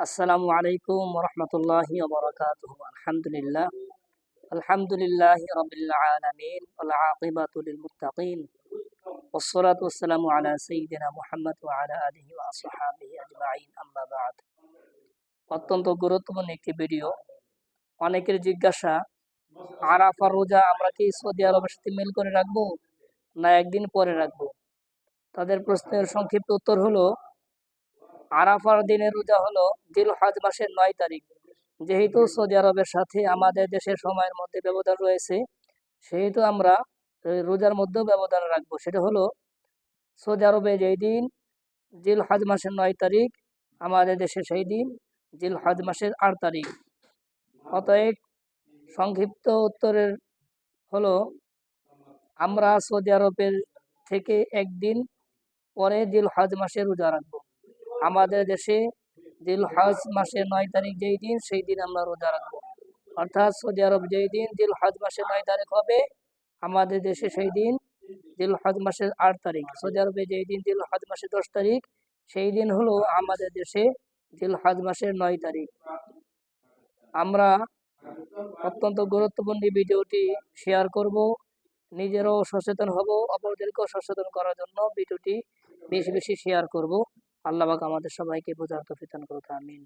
আসসালামু আলাইকুম রহমতুল্লাহি ওবরাকাতুহু। আলহামদুলিল্লাহ আলহামদুলিল্লাহি রাব্বিল আলামিন ওয়াল আকিবাতু লিল মুত্তাকিন ওয়াসসালাতু ওয়াসসালামু আলা সাইয়্যিদিনা মুহাম্মদ ওয়া আলা আলিহি ওয়া আসহাবিহি আজমাইন, আম্মা বা'দ। অত্যন্ত গুরুত্বপূর্ণ একটি ভিডিও। অনেকের জিজ্ঞাসা, আরাফার রোজা আমরা কি সৌদি আরবের সাথে মিল করে রাখবো না একদিন পরে রাখবো? তাদের প্রশ্নের সংক্ষিপ্ত উত্তর হলো, আরাফার দিনের রোজা হলো জিলহজ মাসের 9 তারিখ। যেহেতু সৌদি আরবের সাথে আমাদের দেশের সময়ের মধ্যে ব্যবধান রয়েছে, সেহেতু আমরা রোজার মধ্যেও ব্যবধান রাখবো। সেটা হলো সৌদি আরবে যেই দিন জিলহজ মাসের 9 তারিখ, আমাদের দেশে সেই দিন জিলহজ মাসের 8 তারিখ। অতএব সংক্ষিপ্ত উত্তরের হলো, আমরা সৌদি আরবের থেকে একদিন পরে জিলহজ মাসের রোজা রাখবো। আমাদের দেশে জিলহজ মাসের 9 তারিখ যেই দিন, সেই দিন আমরা রোজা রাখবো। অর্থাৎ সৌদি আরব যেই দিন জিলহজ মাসের 9 তারিখ হবে, আমাদের দেশে সেই দিন জিলহজ মাসের 8 তারিখ। সৌদি আরবে যেই দিন জিলহজ মাসের 10 তারিখ, সেই দিন হলো আমাদের দেশে জিলহজ মাসের 9 তারিখ। আমরা অত্যন্ত গুরুত্বপূর্ণ ভিডিওটি শেয়ার করব, নিজেরাও সচেতন হব, অপরদেরকেও সচেতন করার জন্য ভিডিওটি বেশি বেশি শেয়ার করব। আল্লাহ পাক আমাদের সবাইকে বোঝার তৌফিক দান করুন, আমিন।